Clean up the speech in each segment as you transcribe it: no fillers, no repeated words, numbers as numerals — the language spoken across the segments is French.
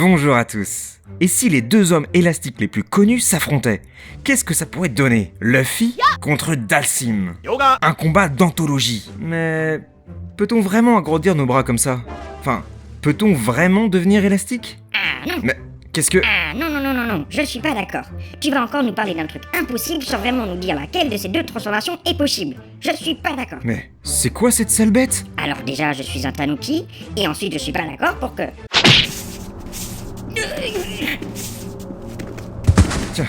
Bonjour à tous. Et si les deux hommes élastiques les plus connus s'affrontaient, qu'est-ce que ça pourrait donner? Luffy contre Dalsim. Un combat d'anthologie. Mais peut-on vraiment agrandir nos bras comme ça? Enfin, peut-on vraiment devenir élastique? Non. Mais qu'est-ce que... Non, je suis pas d'accord. Tu vas encore nous parler d'un truc impossible sans vraiment nous dire laquelle de ces deux transformations est possible. Je suis pas d'accord. Mais c'est quoi cette sale bête? Alors déjà, je suis un tanuki, et ensuite je suis pas d'accord pour que... Tiens,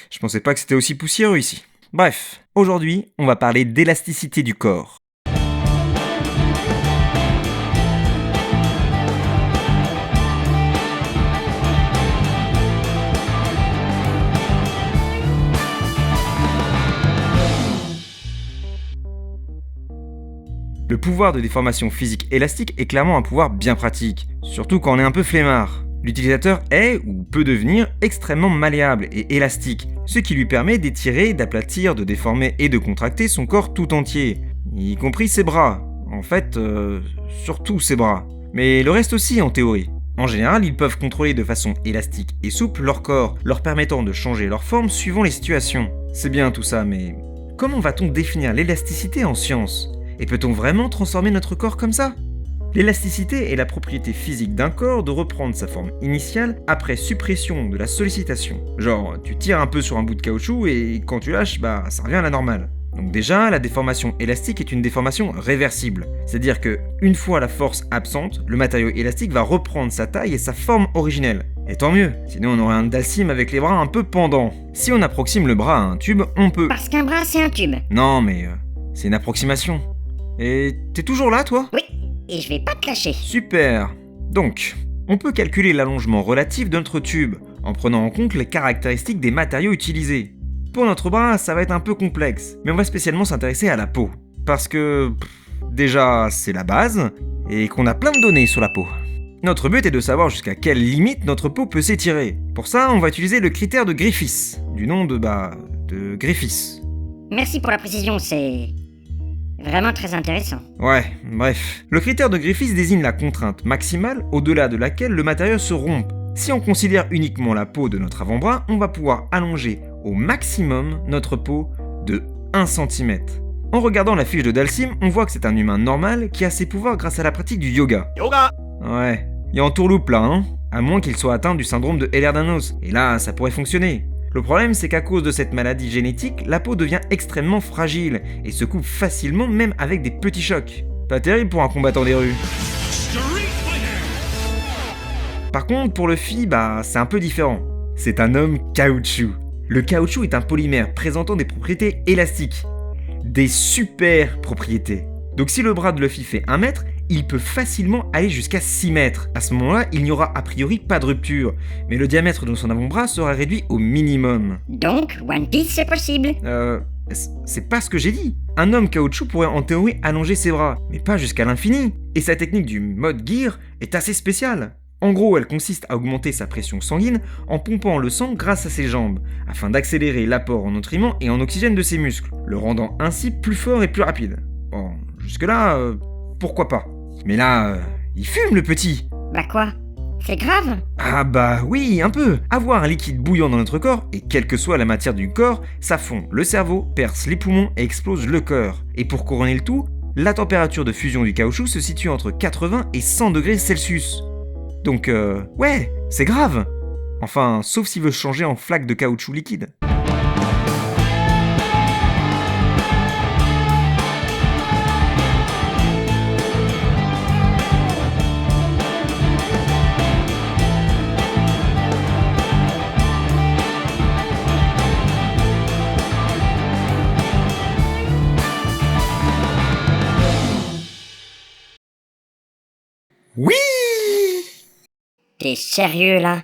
je pensais pas que c'était aussi poussiéreux ici. Bref, aujourd'hui, on va parler d'élasticité du corps. Le pouvoir de déformation physique élastique est clairement un pouvoir bien pratique, surtout quand on est un peu flemmard. L'utilisateur est, ou peut devenir, extrêmement malléable et élastique, ce qui lui permet d'étirer, d'aplatir, de déformer et de contracter son corps tout entier, y compris ses bras. En fait, surtout ses bras. Mais le reste aussi en théorie. En général, ils peuvent contrôler de façon élastique et souple leur corps, leur permettant de changer leur forme suivant les situations. C'est bien tout ça, mais comment va-t-on définir l'élasticité en science? Et peut-on vraiment transformer notre corps comme ça? L'élasticité est la propriété physique d'un corps de reprendre sa forme initiale après suppression de la sollicitation. Genre, tu tires un peu sur un bout de caoutchouc et quand tu lâches, ça revient à la normale. Donc déjà, la déformation élastique est une déformation réversible. C'est-à-dire que, une fois la force absente, le matériau élastique va reprendre sa taille et sa forme originelle. Et tant mieux, sinon on aurait un Dalsim avec les bras un peu pendants. Si on approxime le bras à un tube, on peut... Parce qu'un bras, c'est un tube. Non mais, c'est une approximation. Et t'es toujours là, toi? Oui, et je vais pas te lâcher. Super. Donc, on peut calculer l'allongement relatif de notre tube, en prenant en compte les caractéristiques des matériaux utilisés. Pour notre bras, ça va être un peu complexe, mais on va spécialement s'intéresser à la peau. Parce que, déjà, c'est la base, et qu'on a plein de données sur la peau. Notre but est de savoir jusqu'à quelle limite notre peau peut s'étirer. Pour ça, on va utiliser le critère de Griffiths, du nom de Griffiths. Merci pour la précision, c'est... vraiment très intéressant. Ouais, bref. Le critère de Griffiths désigne la contrainte maximale au-delà de laquelle le matériau se rompt. Si on considère uniquement la peau de notre avant-bras, on va pouvoir allonger au maximum notre peau de 1 cm. En regardant la fiche de Dalsim, on voit que c'est un humain normal qui a ses pouvoirs grâce à la pratique du yoga. Ouais, il y a entourloupe là, hein. À moins qu'il soit atteint du syndrome de Ehlers-Danlos. Et là, ça pourrait fonctionner. Le problème, c'est qu'à cause de cette maladie génétique, la peau devient extrêmement fragile et se coupe facilement même avec des petits chocs. Pas terrible pour un combattant des rues. Par contre, pour Luffy, c'est un peu différent. C'est un homme caoutchouc. Le caoutchouc est un polymère présentant des propriétés élastiques. Des super propriétés. Donc si le bras de Luffy fait 1 mètre, il peut facilement aller jusqu'à 6 mètres. À ce moment-là, il n'y aura a priori pas de rupture, mais le diamètre de son avant-bras sera réduit au minimum. Donc, One Piece, c'est possible. C'est pas ce que j'ai dit. Un homme caoutchouc pourrait en théorie allonger ses bras, mais pas jusqu'à l'infini. Et sa technique du mode gear est assez spéciale. En gros, elle consiste à augmenter sa pression sanguine en pompant le sang grâce à ses jambes, afin d'accélérer l'apport en nutriments et en oxygène de ses muscles, le rendant ainsi plus fort et plus rapide. Bon, jusque-là, pourquoi pas. Mais là, il fume le petit. Quoi? C'est grave? Ah oui, un peu. Avoir un liquide bouillant dans notre corps, et quelle que soit la matière du corps, ça fond le cerveau, perce les poumons et explose le cœur. Et pour couronner le tout, la température de fusion du caoutchouc se situe entre 80 et 100 degrés Celsius. Donc, ouais, c'est grave. Enfin, sauf s'il veut changer en flaque de caoutchouc liquide. Oui! T'es sérieux là?